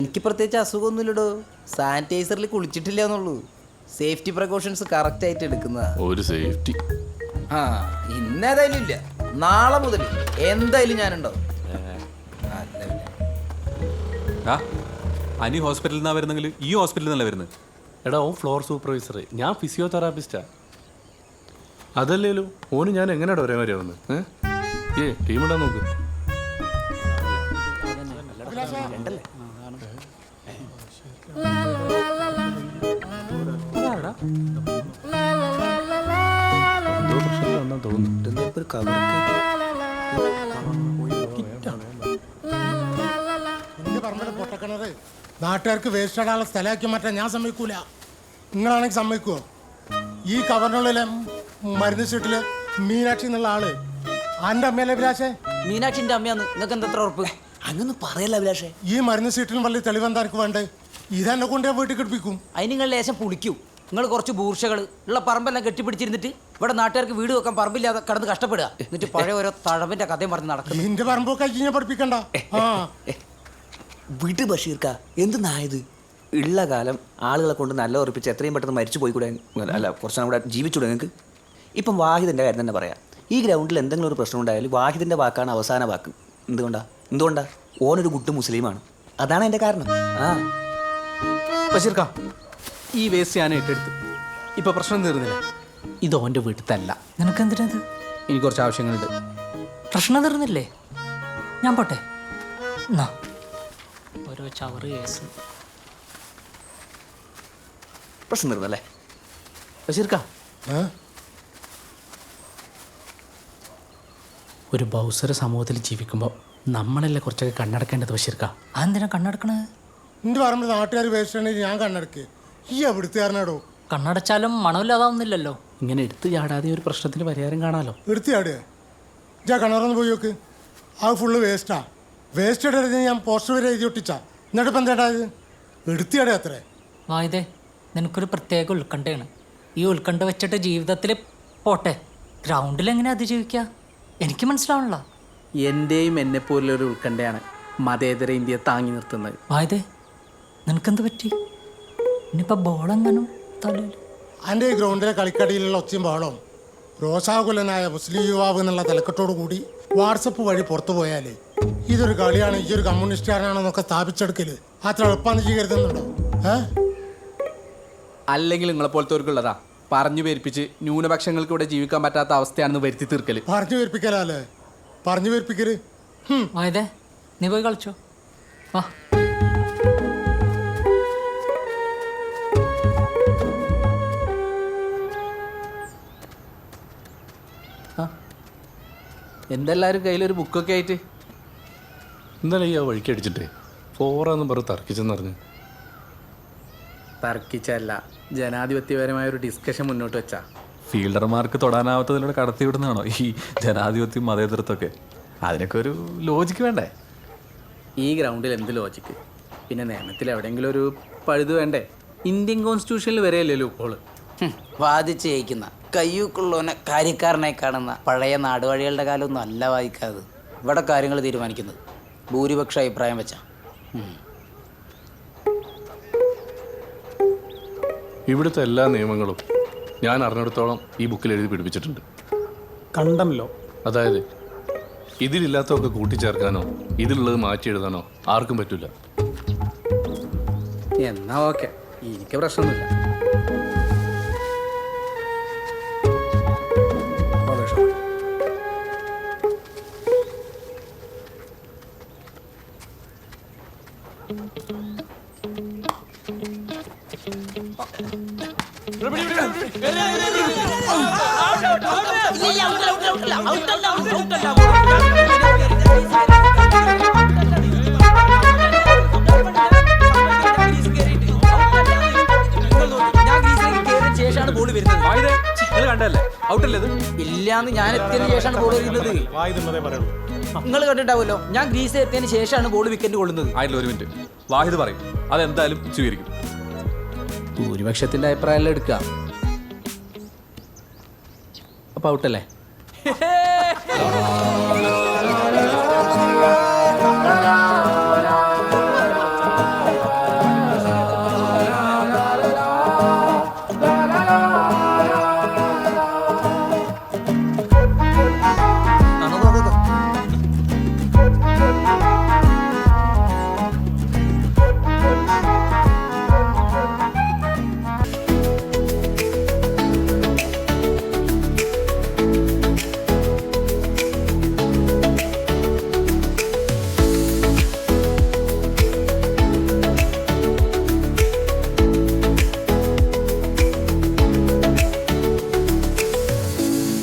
എനിക്ക് പ്രത്യേകിച്ച് അസുഖമൊന്നുമില്ലടോ. സാനിറ്റൈസറിൽ കുളിച്ചിട്ടില്ല എന്നുള്ളൂ. സേഫ്റ്റി പ്രിക്കോഷൻസ് കറക്റ്റ് ആയിട്ട് എടുക്കുന്ന ഒരു സേഫ്റ്റി. ആ ഇന്നേതായാലും ഇല്ല, നാളെ മുതൽ എന്തായാലും ഞാനുണ്ടാവും. അനി ഹോസ്പിറ്റലിൽ നിന്നാ വരുന്നെങ്കിൽ ഈ ഹോസ്പിറ്റലിൽ നിന്നല്ല വരുന്നത്. എടാ ഓൻ ഫ്ലോർ സൂപ്പർവൈസർ, ഞാൻ ഫിസിയോതെറാപ്പിസ്റ്റാ. അതല്ലേലോ ഓന് ഞാൻ എങ്ങനെയാ ഒരേ മാതിരി ആവുന്നത്? ടീം ഇടാൻ നോക്ക്. നാട്ടുകാർക്ക് വേസ്റ്റ് ഇടാനുള്ള സ്ഥലമാക്കി മാറ്റാൻ ഞാൻ സമ്മതിക്കൂല. നിങ്ങളാണെങ്കിൽ സമ്മതിക്കുമോ? ഈ കവറിനുള്ളിലെ മരുന്ന് ഷീട്ടില് മീനാക്ഷി എന്നുള്ള ആള് ആന്റെ അമ്മയല്ലേ അഭിലാഷേ? മീനാക്ഷിന്റെ അമ്മയാന്ന് നിങ്ങൾക്ക് എന്താ ഉറപ്പ്? അങ്ങൊന്നും പറയല്ല അഭിലാഷേ. ഈ മരുന്ന് ഷീറ്റിനും വലിയ തെളിവെന്താ എനിക്ക് വേണ്ടേ? ഇതെന്നെ കൊണ്ട് ഞാൻ വീട്ടിൽ കിടപ്പിക്കും. അതിന് നിങ്ങൾ ലേശം പുളിക്കൂ. നിങ്ങൾ കുറച്ച് ബൂർഷകൾ ഉള്ള പറമ്പെല്ലാം കെട്ടിപ്പിടിച്ചിരുന്നിട്ട് ഇവിടെ നാട്ടുകാർക്ക് വീട് വെക്കാൻ പറമ്പില്ലാതെ കടന്ന് കഷ്ടപ്പെടുക. എന്നിട്ട് പഴയ ഓരോ തഴവിന്റെ കഥയും പറഞ്ഞ് നടക്കും. എന്റെ പറമ്പൊക്കെ ഞാൻ പഠിപ്പിക്കണ്ട. വീട്ട് ബഷീർക്ക എന്ത് നായത്? ഉള്ള കാലം ആളുകളെ കൊണ്ട് നല്ല ഉറപ്പിച്ച് എത്രയും പെട്ടെന്ന് മരിച്ചു പോയിക്കൂടെ? അല്ല, കുറച്ചും കൂടെ ജീവിച്ചൂടെ നിങ്ങൾക്ക്? ഇപ്പം വാഹിദിൻ്റെ കാര്യം തന്നെ പറയാം. ഈ ഗ്രൗണ്ടിൽ എന്തെങ്കിലും ഒരു പ്രശ്നം ഉണ്ടായാലും വാഹിദിൻ്റെ വാക്കാണ് അവസാന വാക്ക്. എന്തുകൊണ്ടാ ഓനൊരു ഗുഡ് മുസ്ലിമാണ്. അതാണ് എൻ്റെ കാരണം. ബഷീർക്ക, ഈ വേസ്റ്റ് ഞാൻ ഏറ്റെടുത്ത്. ഇപ്പൊ പ്രശ്നം തീർന്നില്ല. ഇത് ഓൻ്റെ വീട്ടിലല്ല. നിനക്കെന്തിനത്? എനിക്ക് കുറച്ച് ആവശ്യങ്ങളുണ്ട്. പ്രശ്നം തീർന്നില്ലേ? ഞാൻ പോട്ടെ. എന്നാ ഓരോ ചവറ് കേസ്. പ്രശ്നം തീർന്നല്ലേ ബഷീർക്ക? ഒരു ബൗസര സമൂഹത്തിൽ ജീവിക്കുമ്പോൾ നമ്മളല്ലേ കുറച്ചൊക്കെ കണ്ണടക്കേണ്ടത് ബഷീർക്ക. അതെന്തിനാ കണ്ണടക്കണത്? എന്റെ പറമ്പിൽ നാട്ടുകാർ വേസ്റ്റ് ആണെങ്കിൽ ഞാൻ കണ്ണടക്ക്. ഈ എവിടുത്തുകാരനാടോ? കണ്ണടച്ചാലും മണമില്ലാതാവുന്നില്ലല്ലോ. ഇങ്ങനെ എടുത്തു ചാടാതെ ഒരു പ്രശ്നത്തിന് പരിഹാരം കാണാമല്ലോ. എടുത്തിയാടുക ഞാൻ കിണറൊന്ന് പോയി നോക്ക്. അത് ഫുള്ള് വേസ്റ്റാ. വേസ്റ്റ് ഇടരുത് ഞാൻ പോസ്റ്റർ വരെ എഴുതി ഒട്ടിച്ചാ. എന്നിട്ട് ഇപ്പം എന്താ ഇത്? എടുത്തിയാടുക അത്രേ. വായതേ, നിനക്കൊരു പ്രത്യേക ഉത്കണ്ഠയാണ്. ഈ ഉത്കണ്ഠ വെച്ചിട്ട് ജീവിതത്തിൽ പോട്ടെ. ഗ്രൗണ്ടിൽ എങ്ങനെ അതിജീവിക്കുക? എനിക്ക് മനസ്സിലാവണല്ലോ. എൻ്റെയും എന്നെപ്പോലൊരു ഉത്കണ്ഠയാണ് മതേതര ഇന്ത്യയെ താങ്ങി നിർത്തുന്നത്. വായതേ, നിനക്കെന്ത് പറ്റി? ഇനിയിപ്പോൾ ബോളെങ്ങനും തലയിൽ. എൻ്റെ ഈ ഗ്രൗണ്ടിലെ കളിക്കടിയിലുള്ള ഒച്ചയും ബഹളവും രോഷാകുലനായ മുസ്ലിം യുവാവ് എന്നുള്ള തലക്കെട്ടോടു കൂടി വാട്സപ്പ് വഴി പുറത്തു പോയാൽ ഇതൊരു കളിയാണ്, ഈ ഒരു കമ്മ്യൂണിസ്റ്റുകാരനാണെന്നൊക്കെ സ്ഥാപിച്ചെടുക്കല് അത്ര എളുപ്പമാണ് ചെയ്യരുതെന്നുണ്ടോ? അല്ലെങ്കിൽ നിങ്ങളെപ്പോലത്തവർക്കുള്ളതാ പറഞ്ഞു പേരിപ്പിച്ച് ന്യൂനപക്ഷങ്ങൾക്ക് ഇവിടെ ജീവിക്കാൻ പറ്റാത്ത അവസ്ഥയാണെന്ന് വരുത്തി തീർക്കല്. പറഞ്ഞു പേരിപ്പിക്കലല്ലേ? പറഞ്ഞു പേരിപ്പിക്കല്. വായതേ, നീ പോയി കളിച്ചോ. വാ. എന്തെല്ലാവരും കയ്യിലൊരു ബുക്കൊക്കെ ആയിട്ട്? ഇന്നലെ ഈ വഴിക്ക് അടിച്ചിട്ടേ ഫോറാന്നും പറഞ്ഞ് തർക്കിച്ചെന്ന് പറഞ്ഞു. തർക്കിച്ചല്ല, ജനാധിപത്യപരമായ ഒരു ഡിസ്കഷൻ മുന്നോട്ട് വെച്ചാ. ഫീൽഡർമാർക്ക് തൊടാനാവാത്തതിലൂടെ കടത്തിവിടുന്നതാണോ ഈ ജനാധിപത്യം മതേതരത്വമൊക്കെ? അതിനൊക്കെ ഒരു ലോജിക്ക് വേണ്ടേ? ഈ ഗ്രൗണ്ടിൽ എന്ത് ലോജിക്ക്? പിന്നെ നിയമത്തിൽ എവിടെയെങ്കിലും ഒരു പഴുത് വേണ്ടേ? ഇന്ത്യൻ കോൺസ്റ്റിറ്റ്യൂഷനിൽ വരെയല്ലേ ലൂപ്പോള്. വാദിച്ച് ജയിക്കുന്ന കയ്യൂക്കുള്ളവനെ കാര്യക്കാരനായി കാണുന്ന പഴയ നാടുവഴികളുടെ കാലമൊന്നും അല്ല വായിക്കാതെ. ഇവിടെ കാര്യങ്ങൾ തീരുമാനിക്കുന്നത് ഭൂരിപക്ഷ അഭിപ്രായം വെച്ചാ. ഇവിടുത്തെ എല്ലാ നിയമങ്ങളും ഞാൻ അറിഞ്ഞിടത്തോളം ഈ ബുക്കിൽ എഴുതി പിടിപ്പിച്ചിട്ടുണ്ട്. കണ്ടല്ലോ. അതായത് ഇതിലില്ലാത്തതൊക്കെ കൂട്ടിച്ചേർക്കാനോ ഇതിലുള്ളത് മാറ്റി എഴുതാനോ ആർക്കും പറ്റില്ല. എന്നാ ഓക്കെ, എനിക്ക് പ്രശ്നമൊന്നുമില്ല. ശേഷമാണ് ബോൾ വരുന്നത്. കണ്ടല്ലേ ഔട്ടല്ലേ? ഇല്ലാന്ന് ഞാൻ എത്തിയതിനു ശേഷമാണ് ബോൾ വരുന്നത്. നിങ്ങൾ കണ്ടിട്ടാവുമല്ലോ, ഞാൻ ഗ്രീസ് എത്തിയതിന് ശേഷമാണ് ബോൾ വിക്കറ്റ് കൊള്ളുന്നത്. ആയിട്ടില്ല, ഒരു മിനിറ്റ്. വാഹിദ് പറയും, അതെന്തായാലും സ്വീകരിക്കും. ഭൂരിപക്ഷത്തിന്റെ അഭിപ്രായം എടുക്കുക. അപ്പൊ ഔട്ടല്ലേ? Ha